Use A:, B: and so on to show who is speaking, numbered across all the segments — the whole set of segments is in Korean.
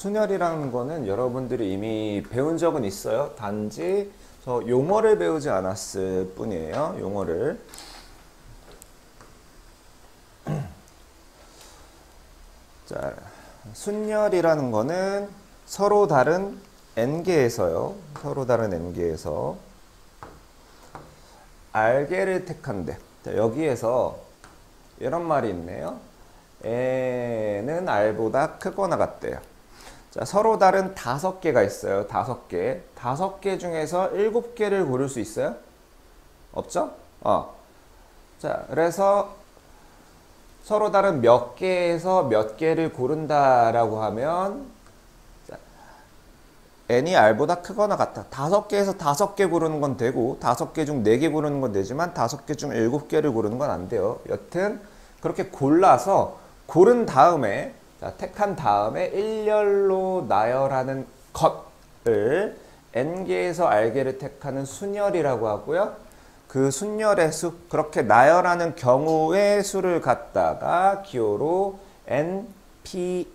A: 순열이라는 거는 여러분들이 이미 배운 적은 있어요. 단지 저 용어를 배우지 않았을 뿐이에요. 용어를. 자, 순열이라는 거는 서로 다른 n개에서요. 서로 다른 n개에서 r개를 택한대. 자, 여기에서 이런 말이 있네요. n은 r보다 크거나 같대요. 자, 서로 다른 5개가 있어요. 5개. 5개 중에서 7개를 고를 수 있어요? 없죠? 자, 그래서 서로 다른 몇 개에서 몇 개를 고른다라고 하면 자, n이 r보다 크거나 같다. 5개에서 5개 고르는 건 되고 5개 중 4개 고르는 건 되지만 5개 중 7개를 고르는 건 안 돼요. 여튼 그렇게 골라서 고른 다음에 자, 택한 다음에 일렬로 나열하는 것을 n개에서 r개를 택하는 순열이라고 하고요. 그 순열의 수, 그렇게 나열하는 경우의 수를 갖다가 기호로 npr이라고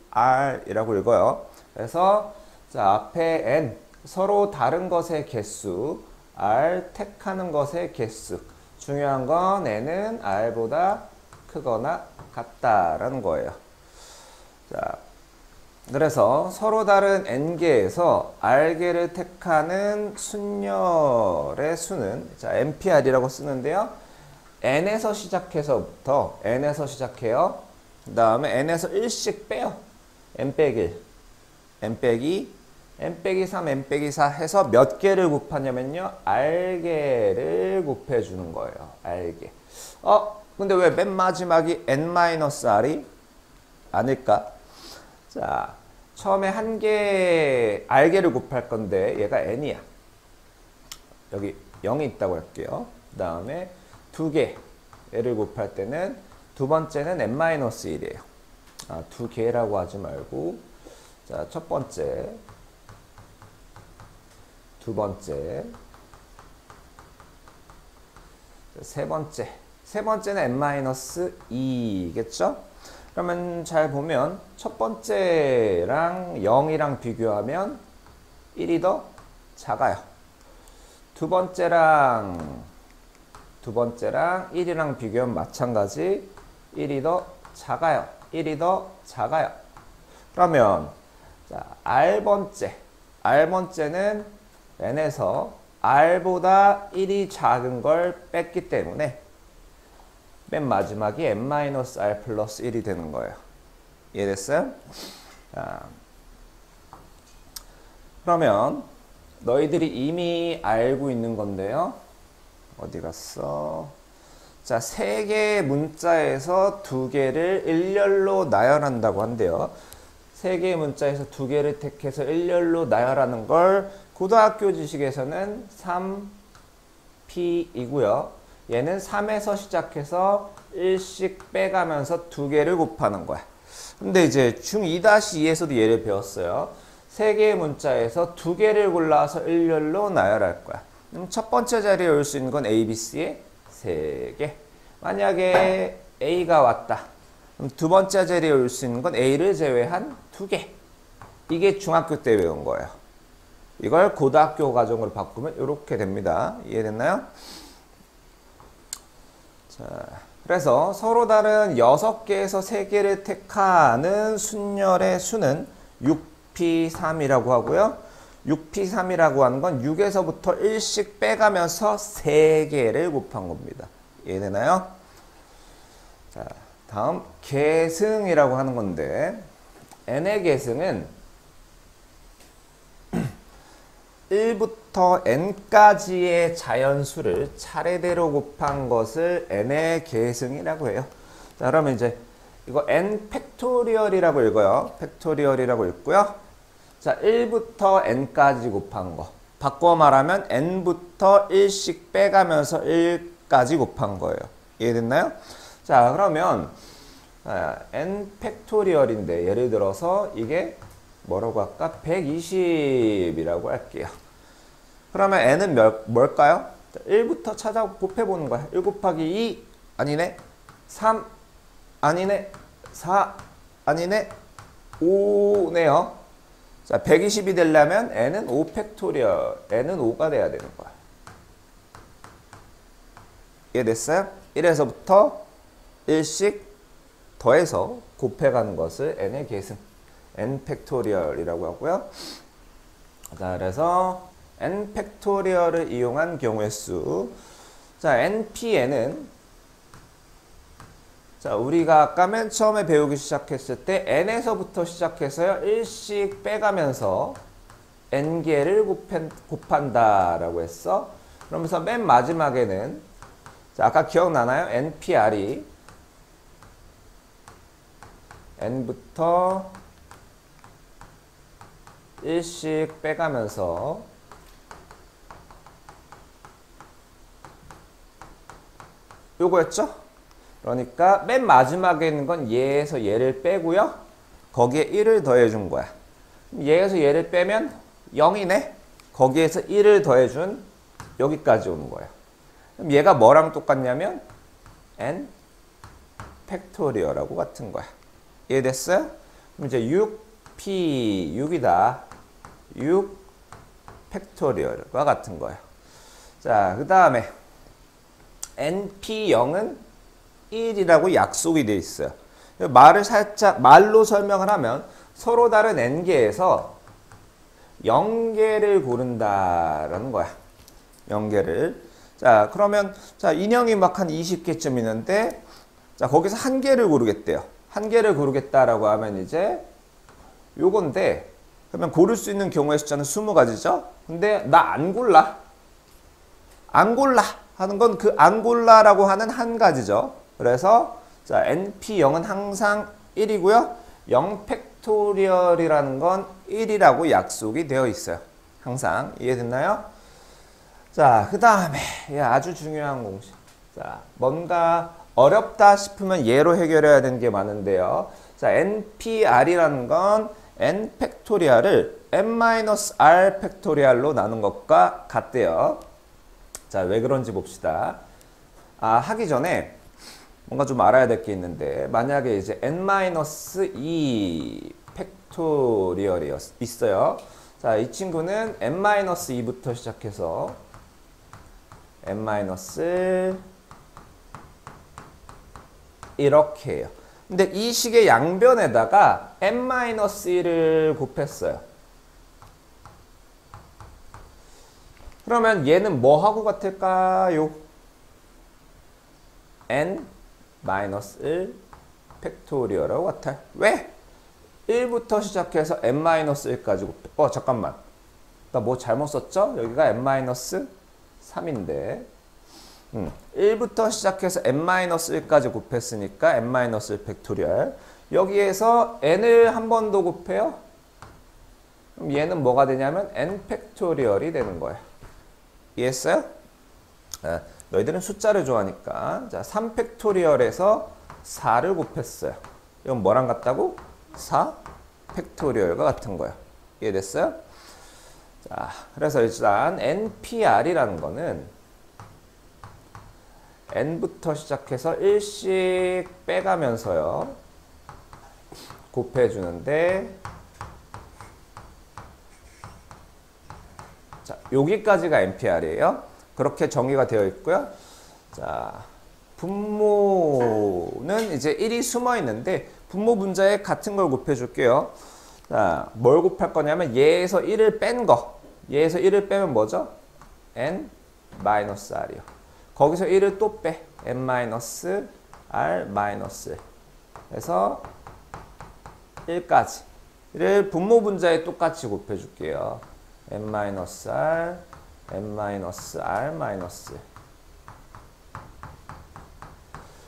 A: 읽어요. 그래서 자, 앞에 n, 서로 다른 것의 개수, r 택하는 것의 개수. 중요한 건 n은 r보다 크거나 같다라는 거예요. 자, 그래서 서로 다른 n개에서 r개를 택하는 순열의 수는 자, npr이라고 쓰는데요. n에서 시작해서부터 n에서 시작해요. 그 다음에 n에서 1씩 빼요. n 빼기 1, n 빼기 2, n 빼기 3, n 빼기 4 해서 몇 개를 곱하냐면요. r개를 곱해주는 거예요. r개. 근데 왜 맨 마지막이 n-r이 아닐까? 자, 처음에 한 개 r개를 곱할 건데 얘가 n이야. 여기 0이 있다고 할게요. 그 다음에 2개를 곱할 때는 두 번째는 n-1이에요. 2개라고 하지 말고 자, 첫 번째, 두 번째, 세 번째. 세 번째는 n-2겠죠? 그러면 잘 보면 첫 번째랑 0이랑 비교하면 1이 더 작아요. 두 번째랑 1이랑 비교하면 마찬가지 1이 더 작아요. 1이 더 작아요. 그러면 자, R번째는 n에서 R보다 1이 작은 걸 뺐기 때문에 맨 마지막이 n-r 플러스 1이 되는 거예요. 이해됐어요? 자, 그러면 너희들이 이미 알고 있는 건데요. 어디 갔어? 자, 3개의 문자에서 2개를 일렬로 나열한다고 한대요. 3개의 문자에서 2개를 택해서 일렬로 나열하는 걸 고등학교 지식에서는 3p이고요. 얘는 3에서 시작해서 1씩 빼가면서 2개를 곱하는 거야. 근데 이제 중2-2에서도 얘를 배웠어요. 3개의 문자에서 2개를 골라서 일렬로 나열할 거야. 그럼 첫 번째 자리에 올 수 있는 건 A, B, C의 3개. 만약에 A가 왔다. 그럼 두 번째 자리에 올 수 있는 건 A를 제외한 2개. 이게 중학교 때 배운 거예요. 이걸 고등학교 과정으로 바꾸면 이렇게 됩니다. 이해됐나요? 자, 그래서 서로 다른 6개에서 3개를 택하는 순열의 수는 6p3이라고 하고요. 6p3이라고 하는 건 6에서부터 1씩 빼가면서 3개를 곱한 겁니다. 이해되나요? 자, 다음 계승이라고 하는 건데 n의 계승은 1부터 n까지의 자연수를 차례대로 곱한 것을 n의 계승이라고 해요. 자, 그러면 이제 이거 n 팩토리얼이라고 읽어요. 팩토리얼이라고 읽고요. 자, 1부터 n까지 곱한 거. 바꿔 말하면 n부터 1씩 빼가면서 1까지 곱한 거예요. 이해됐나요? 자, 그러면 n 팩토리얼인데 예를 들어서 이게 뭐라고 할까? 120이라고 할게요. 그러면 n은 뭘까요? 1부터 찾아 곱해보는 거야. 1 곱하기 2 아니네. 3 아니네. 4 아니네. 5네요. 자, 120이 되려면 n은 5 팩토리얼, n은 5가 돼야 되는 거야. 이해됐어요? 1에서부터 1씩 더해서 곱해가는 것을 n의 계승, n 팩토리얼이라고 하고요. 자, 그래서 n 팩토리얼을 이용한 경우의 수. 자, npn은 자, 우리가 아까 맨 처음에 배우기 시작했을 때 n에서부터 시작해서요 1씩 빼가면서 n개를 곱한다라고 했어. 그러면서 맨 마지막에는 자, 아까 기억나나요? npr이 n부터 1씩 빼가면서 요거였죠? 그러니까 맨 마지막에 있는 건 얘에서 얘를 빼고요. 거기에 1을 더해준 거야. 얘에서 얘를 빼면 0이네. 거기에서 1을 더해준 여기까지 오는 거야. 그럼 얘가 뭐랑 똑같냐면 n 팩토리얼하고 같은 거야. 이해됐어요? 그럼 이제 6p 6이다. 6 팩토리얼과 같은 거예요. 자, 그 다음에 np0은 1이라고 약속이 돼 있어요. 말을 살짝 말로 설명을 하면 서로 다른 n개에서 0개를 고른다라는 거야. 0개를. 자, 그러면 자, 인형이 막 한 20개쯤 있는데 자, 거기서 한 개를 고르겠대요. 한 개를 고르겠다라고 하면 이제 요건데 그러면 고를 수 있는 경우의 숫자는 20가지죠. 근데 나 안 골라. 안 골라 하는 건 그 안 골라라고 하는 한 가지죠. 그래서 자, np0은 항상 1이고요. 0 팩토리얼이라는 건 1이라고 약속이 되어 있어요. 항상. 이해됐나요? 자, 그 다음에 아주 중요한 공식. 자, 뭔가 어렵다 싶으면 얘로 해결해야 되는 게 많은데요. 자, npr이라는 건 n 팩토리얼을 n-r 팩토리얼로 나눈 것과 같대요. 자, 왜 그런지 봅시다. 하기 전에 뭔가 좀 알아야 될 게 있는데 만약에 이제 n-2 팩토리얼이 있어요. 자, 이 친구는 n-2부터 시작해서 n- 이렇게 해요. 근데 이 식의 양변에다가 n-1을 곱했어요. 그러면 얘는 뭐하고 같을까요? n-1 팩토리얼하고 같아요. 왜? 1부터 시작해서 n-1까지 곱해. 잠깐만. 나 뭐 잘못 썼죠? 여기가 n-3인데 1부터 시작해서 n-1까지 곱했으니까 n-1 팩토리얼. 여기에서 n을 한 번 더 곱해요. 그럼 얘는 뭐가 되냐면 n 팩토리얼이 되는 거예요. 이해했어요? 너희들은 숫자를 좋아하니까. 자, 3 팩토리얼에서 4를 곱했어요. 이건 뭐랑 같다고? 4 팩토리얼과 같은 거예요. 이해됐어요? 자, 그래서 일단 npr이라는 거는 n부터 시작해서 1씩 빼가면서요. 곱해주는데 자, 여기까지가 npr이에요. 그렇게 정의가 되어 있고요. 자, 분모는 이제 1이 숨어 있는데 분모 분자에 같은 걸 곱해줄게요. 자, 뭘 곱할 거냐면 얘에서 1을 뺀 거. 얘에서 1을 빼면 뭐죠? n-r이요. 거기서 1을 또 빼. n-r 해서 1까지를 분모 분자에 똑같이 곱해줄게요. n-r, n-r-.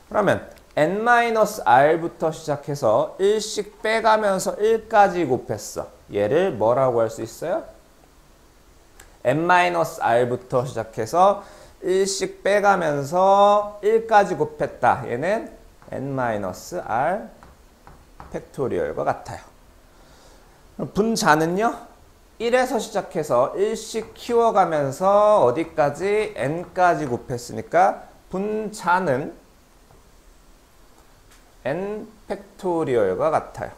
A: 그러면 n-r부터 시작해서 1씩 빼가면서 1까지 곱했어. 얘를 뭐라고 할 수 있어요? n-r부터 시작해서 1씩 빼가면서 1까지 곱했다. 얘는 n-r 팩토리얼과 같아요. 분자는요? 1에서 시작해서 1씩 키워가면서 어디까지? n까지 곱했으니까 분자는 n 팩토리얼과 같아요.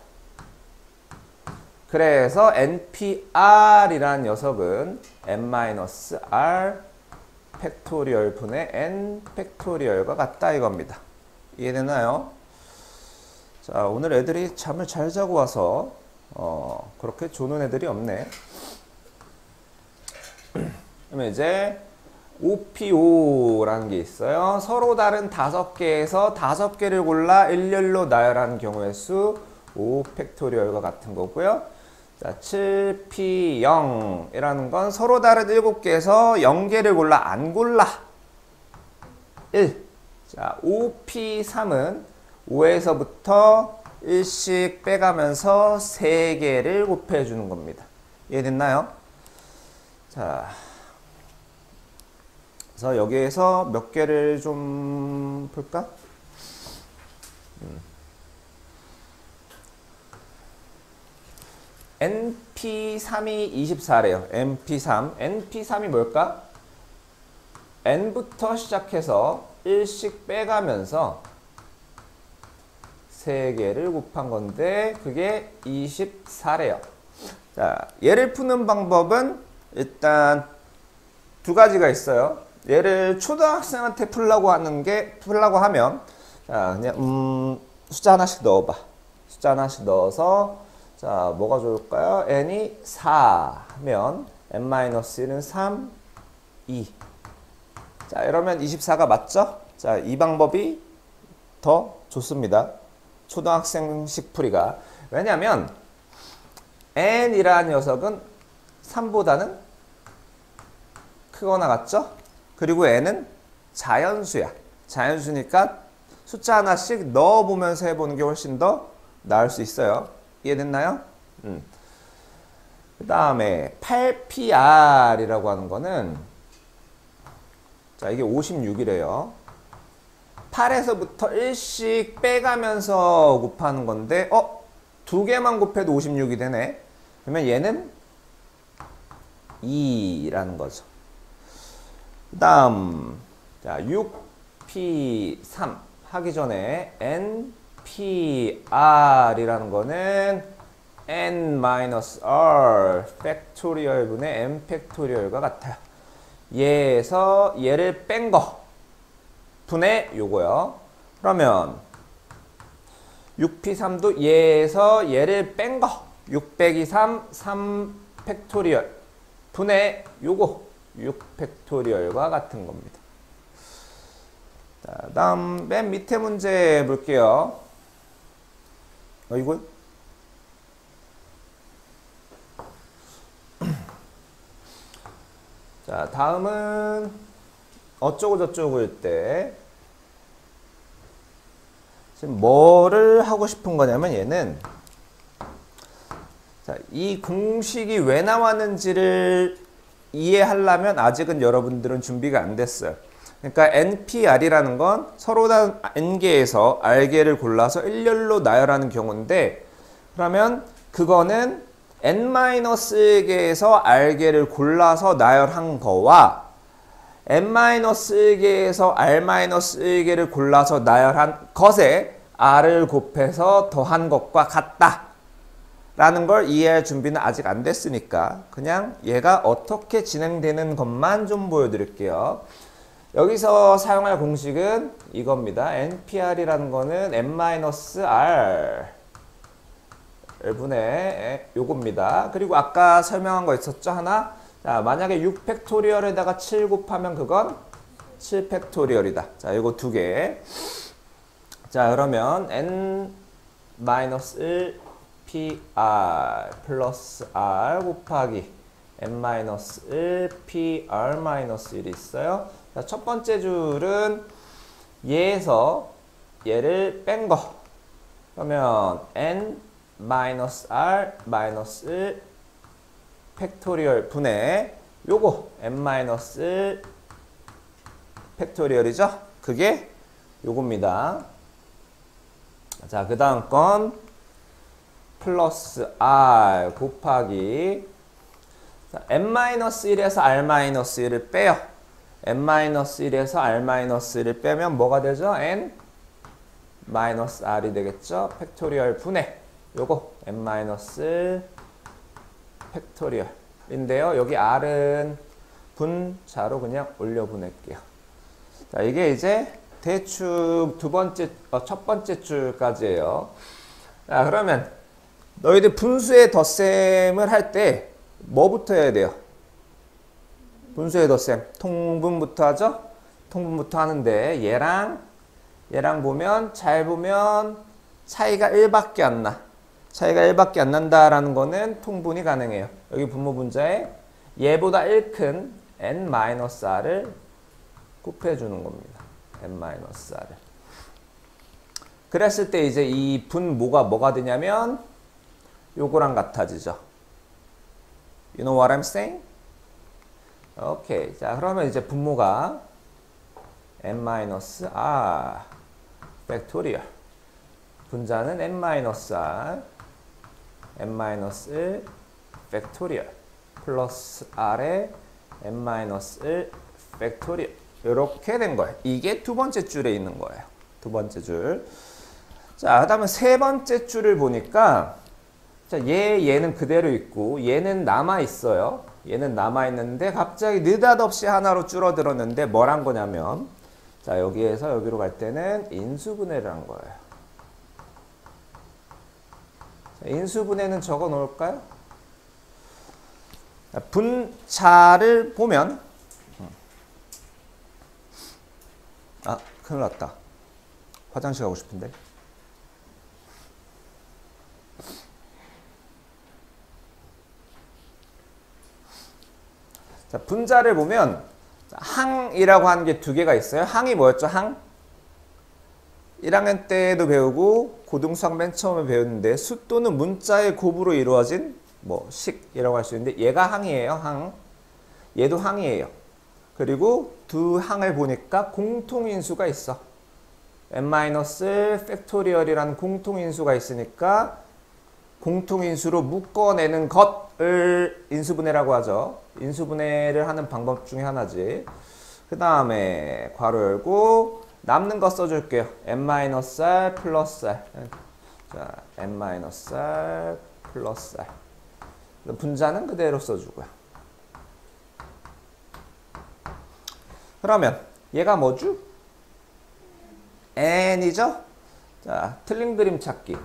A: 그래서 npr이라는 녀석은 n-r 팩토리얼 분의 n 팩토리얼과 같다 이겁니다. 이해되나요? 자, 오늘 애들이 잠을 잘 자고 와서 그렇게 조는 애들이 없네. 그러면 이제 OPO라는 게 있어요. 서로 다른 5개에서 5개를 골라 일렬로 나열하는 경우의 수 5팩토리얼과 같은 거고요. 자, 7P0이라는 건 서로 다른 7개에서 0개를 골라 안 골라 1. 자, 5P3은 5에서부터 1씩 빼가면서 3개를 곱해주는 겁니다. 이해됐나요? 자, 그래서 여기에서 몇 개를 좀 볼까? NP3이 24래요. NP3. NP3이 뭘까? N부터 시작해서 1씩 빼가면서 3개를 곱한 건데 그게 24래요. 자, 얘를 푸는 방법은 일단 두 가지가 있어요. 얘를 초등학생한테 풀라고 하면 자, 그냥 숫자 하나씩 넣어봐. 숫자 하나씩 넣어서 자, 뭐가 좋을까요? n이 4면 n-1은 3, 2. 자, 이러면 24가 맞죠? 자, 이 방법이 더 좋습니다. 초등학생식 풀이가. 왜냐면 n이라는 녀석은 3보다는 크거나 같죠? 그리고 n은 자연수야. 자연수니까 숫자 하나씩 넣어보면서 해보는 게 훨씬 더 나을 수 있어요. 이해됐나요? 그 다음에 8PR이라고 하는 거는 자, 이게 56이래요. 8에서부터 1씩 빼가면서 곱하는 건데 2개만 곱해도 56이 되네. 그러면 얘는 2라는 거죠. 그 다음 자, 6P3 하기 전에 NPR이라는 거는 n-r 팩토리얼 분의 n 팩토리얼과 같아요. 얘에서 얘를 뺀 거 분의 요거요. 그러면 6P3도 얘에서 얘를 뺀 거 6 빼기 3, 3 팩토리얼 분의 요거 6 팩토리얼과 같은 겁니다. 자, 다음 맨 밑에 문제 볼게요. 이거 자, 다음은 어쩌고 저쩌고일 때 지금 뭐를 하고 싶은 거냐면 얘는 자, 이 공식이 왜 나왔는지를 이해하려면 아직은 여러분들은 준비가 안 됐어요. 그러니까 NPR이라는 건 서로 다른 n개에서 r개를 골라서 일렬로 나열하는 경우인데 그러면 그거는 n-1개에서 r개를 골라서 나열한 거와 n-1개에서 r-1개를 골라서 나열한 것에 r을 곱해서 더한 것과 같다 라는 걸 이해할 준비는 아직 안 됐으니까 그냥 얘가 어떻게 진행되는 것만 좀 보여드릴게요. 여기서 사용할 공식은 이겁니다. NPR이라는 거는 n-r 분의 요겁니다. 그리고 아까 설명한 거 있었죠? 하나. 자, 만약에 6팩토리얼에다가 7 곱하면 그건 7팩토리얼이다. 자, 요거 두 개. 자, 그러면 n-1 PR 플러스 R 곱하기 n-1 PR-1이 있어요. 자, 첫 번째 줄은 얘에서 얘를 뺀 거. 그러면 n-r 마이너스 팩토리얼 분의 요거 n-1 팩토리얼이죠? 그게 요겁니다. 자, 그 다음 건 플러스 r 곱하기 n-1에서 r-1을 빼요. n-1에서 r-1을 빼면 뭐가 되죠? n-r이 되겠죠? 팩토리얼 분의 요거 n-r 팩토리얼인데요. 여기 R은 분자로 그냥 올려 보낼게요. 자, 이게 이제 대충 첫 번째 줄까지예요. 자, 그러면 너희들 분수의 덧셈을 할 때 뭐부터 해야 돼요? 분수의 덧셈. 통분부터 하죠? 통분부터 하는데 얘랑 보면 잘 보면 차이가 1밖에 안 나. 차이가 1밖에 안 난다라는 거는 통분이 가능해요. 여기 분모 분자에 얘보다 1 큰 n-r을 곱해주는 겁니다. n-r을. 그랬을 때 이제 이 분모가 뭐가 되냐면 요거랑 같아지죠. You know what I'm saying? 오케이. 자, 그러면 이제 분모가 n-r 팩토리얼. 분자는 n-r n-1 팩토리얼 플러스 r의 n-1 팩토리얼. 이렇게 된 거예요. 이게 두 번째 줄에 있는 거예요. 두 번째 줄. 자, 그 다음에 세 번째 줄을 보니까 자, 얘는 그대로 있고 얘는 남아있어요. 얘는 남아있는데 갑자기 느닷없이 하나로 줄어들었는데 뭘 한 거냐면 자, 여기에서 여기로 갈 때는 인수분해를 한 거예요. 자, 인수분해는 적어 놓을까요? 자, 분자를 보면 아, 큰일 났다. 화장실 가고 싶은데. 자, 분자를 보면 항이라고 하는 게 두 개가 있어요. 항이 뭐였죠? 항? 1학년 때도 배우고 고등수학 맨 처음에 배웠는데 수 또는 문자의 곱으로 이루어진 뭐 식이라고 할 수 있는데 얘가 항이에요. 항. 얘도 항이에요. 그리고 두 항을 보니까 공통인수가 있어. n-1 팩토리얼이라는 공통인수가 있으니까 공통인수로 묶어내는 것을 인수분해라고 하죠. 인수분해를 하는 방법 중에 하나지. 그 다음에 괄호 열고 남는 거 써줄게요. n-r 플러스 r. 자, n-r 플러스 r. 분자는 그대로 써주고요. 그러면 얘가 뭐죠? n이죠? 자, 틀린 그림 찾기.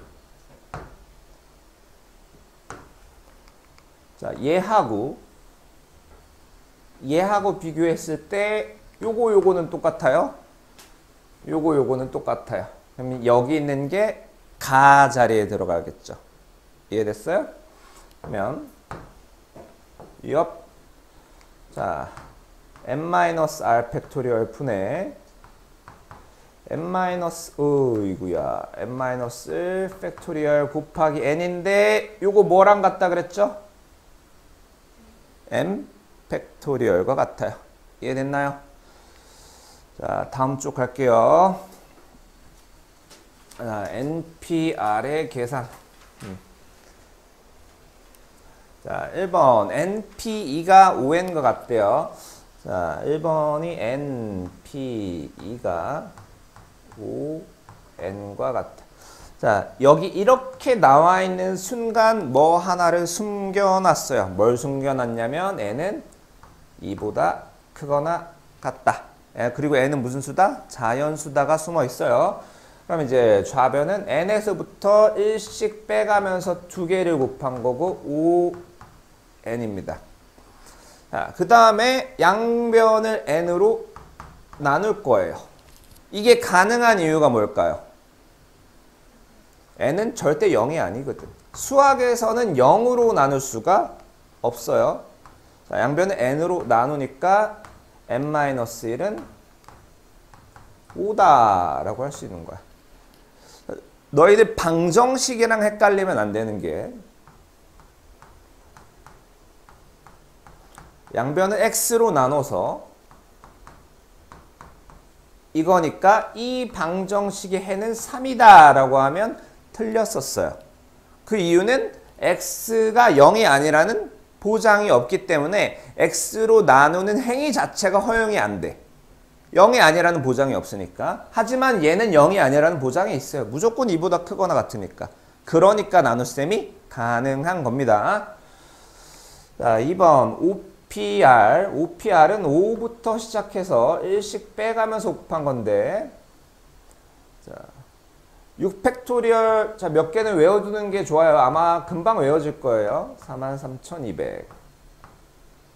A: 자, 얘하고 비교했을 때 요거는 똑같아요. 요거는 똑같아요. 그럼 여기 있는 게 가 자리에 들어가겠죠. 이해됐어요? 그러면 자, n-r 팩토리얼 분의 n-1 팩토리얼 곱하기 n인데 요거 뭐랑 같다 그랬죠? m 팩토리얼과 같아요. 이해됐나요? 자, 다음 쪽 갈게요. 자, NPR의 계산. 자, 1번 NP2가 5n과 같대요. 자, 1번이 NP2가 5n과 같다. 자, 여기 이렇게 나와 있는 순간 뭐 하나를 숨겨놨어요. 뭘 숨겨놨냐면 n은 2보다 크거나 같다. 그리고 n은 무슨 수다? 자연수다가 숨어 있어요. 그럼 이제 좌변은 n에서부터 1씩 빼가면서 두 개를 곱한 거고 5n입니다. 자, 그 다음에 양변을 n으로 나눌 거예요. 이게 가능한 이유가 뭘까요? n은 절대 0이 아니거든. 수학에서는 0으로 나눌 수가 없어요. 자, 양변을 n으로 나누니까 n-1은 5다라고 할 수 있는 거야. 너희들 방정식이랑 헷갈리면 안 되는 게 양변을 x로 나눠서 이거니까 이 방정식의 해는 3이다 라고 하면 틀렸었어요. 그 이유는 x가 0이 아니라는 보장이 없기 때문에 x로 나누는 행위 자체가 허용이 안 돼. 0이 아니라는 보장이 없으니까. 하지만 얘는 0이 아니라는 보장이 있어요. 무조건 2보다 크거나 같으니까. 그러니까 나눗셈이 가능한 겁니다. 자, 2번 OPR. OPR은 5부터 시작해서 1씩 빼가면서 곱한 건데, 자, 6팩토리얼, 자, 몇 개는 외워두는 게 좋아요. 아마 금방 외워질 거예요. 43,200.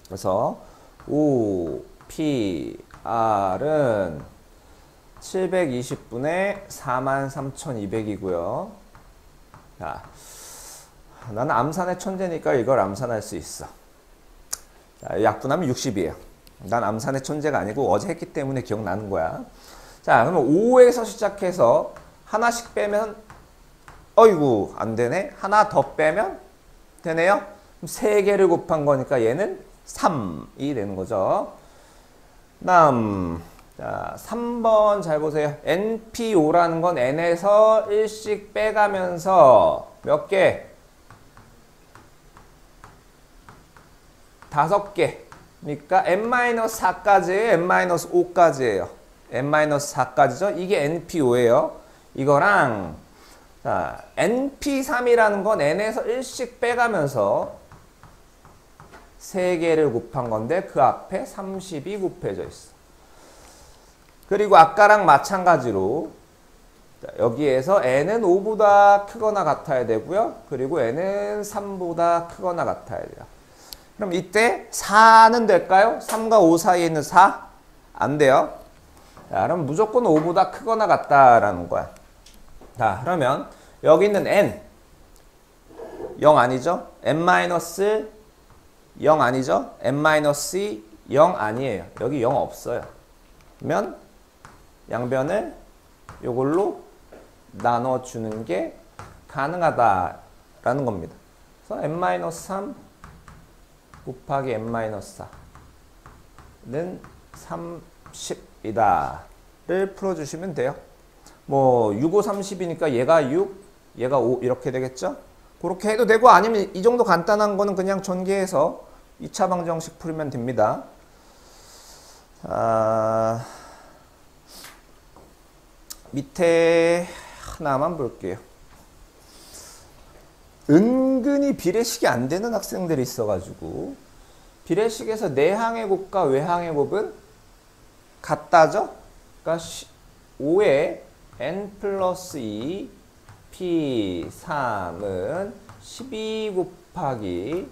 A: 그래서 OPR은 720분의 43,200이고요. 자, 나는 암산의 천재니까 이걸 암산할 수 있어. 자, 약분하면 60이에요. 난 암산의 천재가 아니고 어제 했기 때문에 기억나는 거야. 자, 그러면 5에서 시작해서 하나씩 빼면 어이구 안 되네. 하나 더 빼면 되네요. 그럼 3개를 곱한 거니까 얘는 3이 되는 거죠. 다음 자, 3번 잘 보세요. NP5라는 건 N에서 1씩 빼가면서 몇 개? 5개니까 N-4까지 N-5까지예요. N-4까지죠. 이게 NP5예요. 이거랑 자, NP3이라는 건 N에서 1씩 빼가면서 3개를 곱한 건데 그 앞에 30이 곱해져 있어. 그리고 아까랑 마찬가지로 여기에서 n은 5보다 크거나 같아야 되고요. 그리고 n은 3보다 크거나 같아야 돼요. 그럼 이때 4는 될까요? 3과 5 사이에 있는 4? 안 돼요. 자, 그럼 무조건 5보다 크거나 같다라는 거야. 자, 그러면 여기 있는 n 0 아니죠? n-0 아니죠? n-2 0 아니에요. 여기 0 없어요. 그러면 양변을 이걸로 나눠주는 게 가능하다라는 겁니다. 그래서 n-3 곱하기 n-4는 30이다를 풀어주시면 돼요. 뭐 6, 5, 30이니까 얘가 6, 얘가 5 이렇게 되겠죠? 그렇게 해도 되고 아니면 이 정도 간단한 거는 그냥 전개해서 2차 방정식 풀면 됩니다. 밑에 하나만 볼게요. 은근히 비례식이 안 되는 학생들이 있어가지고 비례식에서 내항의 곱과 외항의 곱은 같다죠? 그러니까 5에 n 플러스 2 P3은 12 곱하기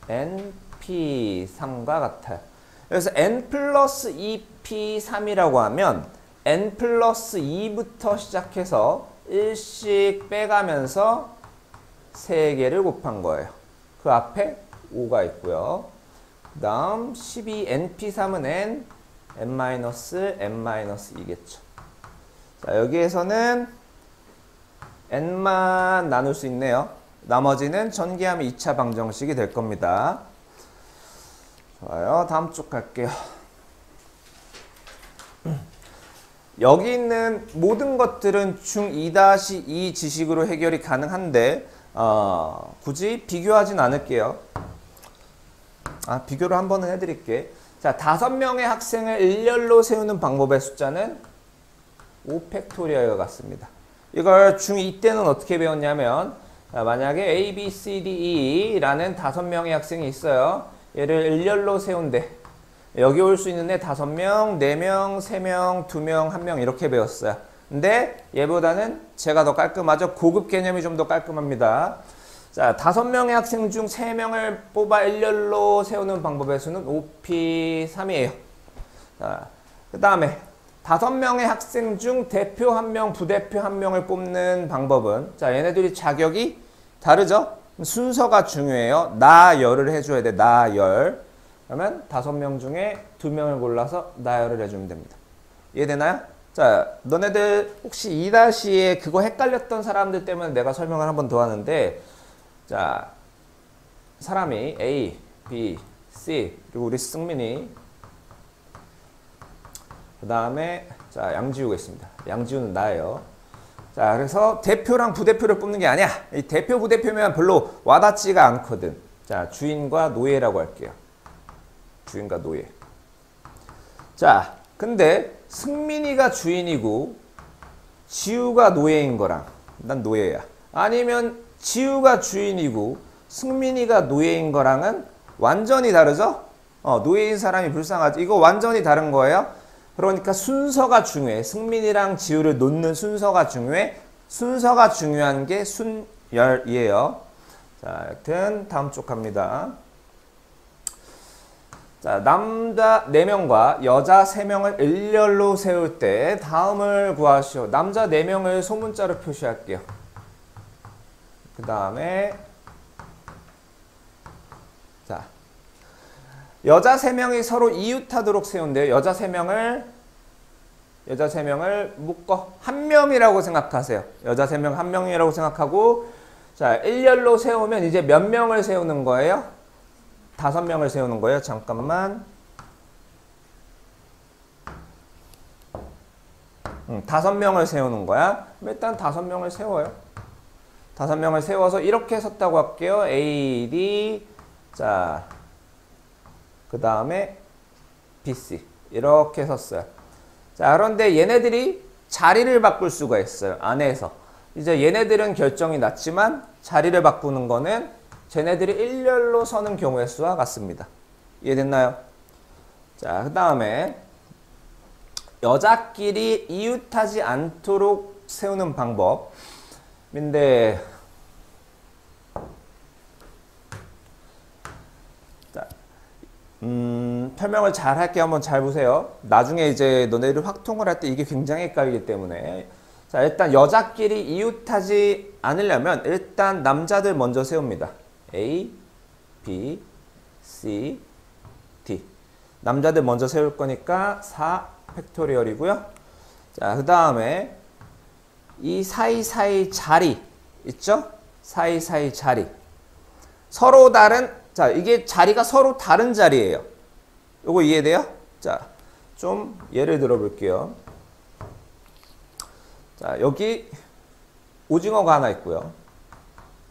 A: n P3과 같아요. 그래서 n 플러스 2 P3이라고 하면 n 플러스 2부터 시작해서 1씩 빼가면서 3개를 곱한 거예요. 그 앞에 5가 있고요. 그 다음 12 np3은 n-2겠죠. 자, 여기에서는 n만 나눌 수 있네요. 나머지는 전개하면 2차 방정식이 될 겁니다. 좋아요. 다음 쪽 갈게요. 여기 있는 모든 것들은 중2-2 지식으로 해결이 가능한데 굳이 비교하진 않을게요. 비교를 한 번은 해드릴게. 자, 5명의 학생을 일렬로 세우는 방법의 숫자는 5팩토리얼과 같습니다. 이걸 중2 때는 어떻게 배웠냐면 만약에 A, B, C, D, E라는 5명의 학생이 있어요. 얘를 일렬로 세운대. 여기 올 수 있는 애 5명, 4명, 3명, 2명, 1명 이렇게 배웠어요. 근데 얘보다는 제가 더 깔끔하죠. 고급 개념이 좀 더 깔끔합니다. 자, 5명의 학생 중 3명을 뽑아 일렬로 세우는 방법의 수는 5P3이에요. 자, 그 다음에 5명의 학생 중 대표 1명, 부대표 1명을 뽑는 방법은 자, 얘네들이 자격이 다르죠? 순서가 중요해요. 나열을 해줘야 돼. 나열. 그러면 5명 중에 2명을 골라서 나열을 해주면 됩니다. 이해되나요? 자, 너네들 혹시 2-에 그거 헷갈렸던 사람들 때문에 내가 설명을 한 번 더 하는데 자, 사람이 A, B, C 그리고 우리 승민이 그 다음에 자, 양지우가 있습니다. 양지우는 나예요. 자, 그래서 대표랑 부대표를 뽑는 게 아니야. 이 대표, 부대표면 별로 와닿지가 않거든. 자, 주인과 노예라고 할게요. 주인과 노예. 자, 근데 승민이가 주인이고 지우가 노예인 거랑 난 노예야. 아니면 지우가 주인이고 승민이가 노예인 거랑은 완전히 다르죠? 노예인 사람이 불쌍하지. 이거 완전히 다른 거예요. 그러니까 순서가 중요해. 승민이랑 지우를 놓는 순서가 중요해. 순서가 중요한 게 순열이에요. 자, 여튼 다음 쪽 갑니다. 자, 남자 4명과 여자 3명을 일렬로 세울 때 다음을 구하시오. 남자 4명을 소문자로 표시할게요. 그 다음에 자, 여자 3명이 서로 이웃하도록 세운대요. 여자 3명을 묶어 한 명이라고 생각하세요. 여자 3명 한 명이라고 생각하고, 자, 일렬로 세우면 이제 몇 명을 세우는 거예요? 5명을 세우는 거예요. 잠깐만. 5명을 세우는 거야. 일단 5명을 세워요. 5명을 세워서 이렇게 섰다고 할게요. A, D, 자, 그 다음에 B, C. 이렇게 섰어요. 자, 그런데 얘네들이 자리를 바꿀 수가 있어요. 안에서. 이제 얘네들은 결정이 났지만 자리를 바꾸는 거는 쟤네들이 일렬로 서는 경우의 수와 같습니다. 이해됐나요? 자, 그 다음에 여자끼리 이웃하지 않도록 세우는 방법인데, 자, 설명을 잘 할게요. 한번 잘 보세요. 나중에 이제 너네들 확통을 할 때 이게 굉장히 헷갈리기 때문에. 자, 일단 여자끼리 이웃하지 않으려면 일단 남자들 먼저 세웁니다. A, B, C, D. 남자들 먼저 세울 거니까 4 팩토리얼이고요. 자, 그 다음에 이 사이사이 자리 있죠? 사이사이 자리. 서로 다른, 자, 이게 자리가 서로 다른 자리예요. 요거 이해돼요? 자, 좀 예를 들어 볼게요. 자, 여기 오징어가 하나 있고요.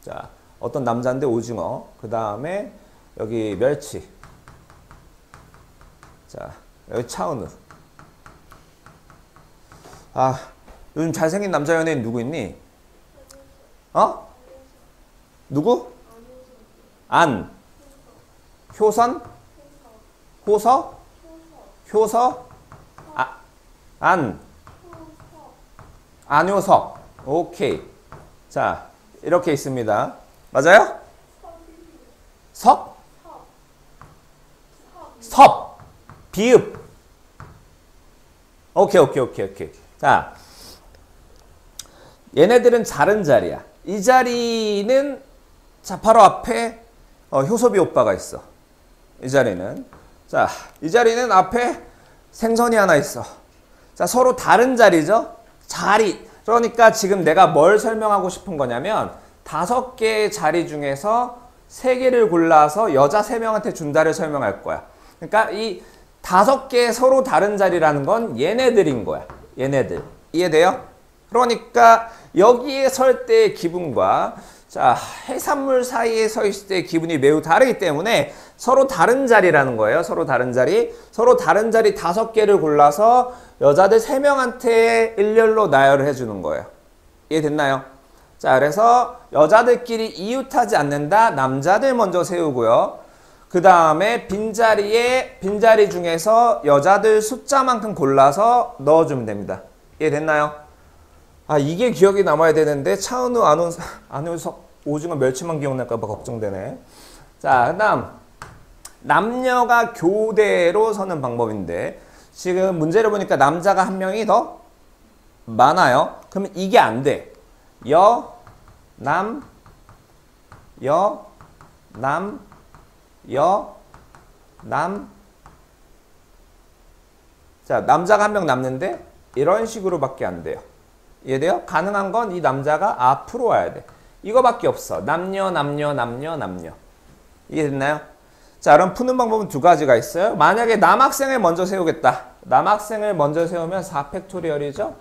A: 자, 어떤 남자인데 오징어. 그 다음에 여기 멸치. 자, 여기 차은우. 아, 요즘 잘생긴 남자 연예인 누구 있니? 누구? 안. 효선? 호서? 효서? 안. 안효석. 오케이. 자, 이렇게 있습니다. 맞아요? 섭? 섭. 비읍. 오케이. 자, 얘네들은 다른 자리야. 이 자리는, 자, 바로 앞에 효섭이 오빠가 있어. 이 자리는. 자, 이 자리는 앞에 생선이 하나 있어. 자, 서로 다른 자리죠? 자리. 그러니까 지금 내가 뭘 설명하고 싶은 거냐면 5개의 자리 중에서 3개를 골라서 여자 3명한테 준다를 설명할 거야. 그러니까 이 5개의 서로 다른 자리라는 건 얘네들인 거야. 얘네들. 이해돼요? 그러니까 여기에 설 때의 기분과, 자, 해산물 사이에 서 있을 때의 기분이 매우 다르기 때문에 서로 다른 자리라는 거예요. 서로 다른 자리. 서로 다른 자리 5개를 골라서 여자들 3명한테 일렬로 나열을 해주는 거예요. 이해됐나요? 자, 그래서 여자들끼리 이웃하지 않는다. 남자들 먼저 세우고요. 그 다음에 빈자리 중에서 여자들 숫자만큼 골라서 넣어주면 됩니다. 이해됐나요? 아, 이게 기억이 남아야 되는데 차은우, 안효석, 오징어, 멸치만 기억날까 봐 걱정되네. 자, 그 다음 남녀가 교대로 서는 방법인데, 지금 문제를 보니까 남자가 한 명이 더 많아요. 그러면 이게 안 돼. 남. 자, 남자가 한 명 남는데 이런 식으로밖에 안 돼요. 이해돼요? 가능한 건 이 남자가 앞으로 와야 돼. 이거밖에 없어. 남녀. 이해됐나요? 자, 그럼 푸는 방법은 2가지가 있어요. 만약에 남학생을 먼저 세우겠다. 남학생을 먼저 세우면 4팩토리얼이죠?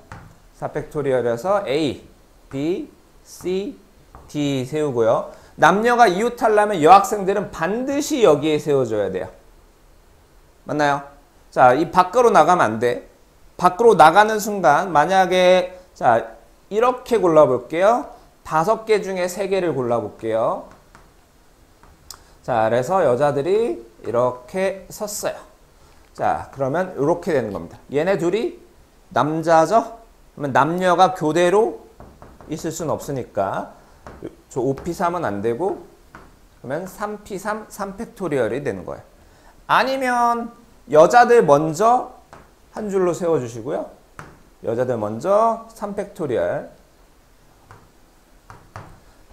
A: 4팩토리얼에서 A, B, C, D 세우고요. 남녀가 이웃하려면 여학생들은 반드시 여기에 세워줘야 돼요. 맞나요? 자, 이 밖으로 나가면 안 돼. 밖으로 나가는 순간 만약에, 자, 이렇게 골라볼게요. 5개 중에 3개를 골라볼게요. 자, 그래서 여자들이 이렇게 섰어요. 자, 그러면 이렇게 되는 겁니다. 얘네 둘이 남자죠? 그러면 남녀가 교대로 있을 수는 없으니까 저 5p3은 안 되고 그러면 3p3, 3팩토리얼이 되는 거예요. 아니면 여자들 먼저 한 줄로 세워주시고요. 여자들 먼저 3팩토리얼.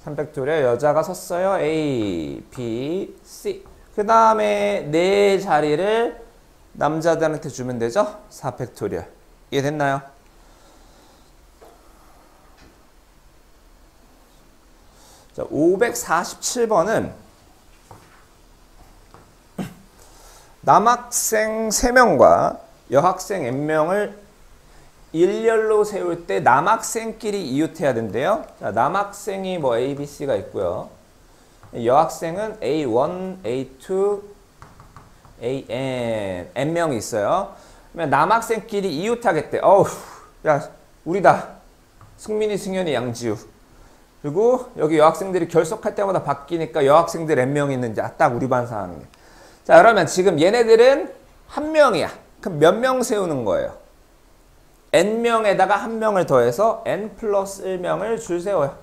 A: 3팩토리얼 여자가 섰어요. A, B, C. 그 다음에 네 자리를 남자들한테 주면 되죠? 4팩토리얼. 이해됐나요? 자, 547번은 남학생 3명과 여학생 n명을 일렬로 세울 때 남학생끼리 이웃해야 된대요. 자, 남학생이 뭐 A, B, C가 있고요. 여학생은 A1, A2, AN, n명이 있어요. 그러면 남학생끼리 이웃하겠대. 어우, 야, 우리다. 승민이, 승현이, 양지우. 그리고 여기 여학생들이 결석할 때마다 바뀌니까 여학생들 n명이 있는지 딱 우리 반 상황이에요. 자, 그러면 지금 얘네들은 한 명이야. 그럼 몇 명 세우는 거예요? n명에다가 한 명을 더해서 n 플러스 1명을 줄 세워요.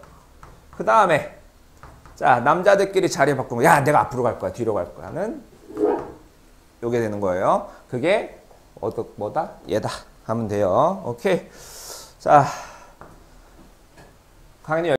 A: 그 다음에 자, 남자들끼리 자리 바꾸면 야, 내가 앞으로 갈 거야, 뒤로 갈 거야는 요게 되는 거예요. 그게 뭐다? 얘다 하면 돼요. 오케이. 자, 강의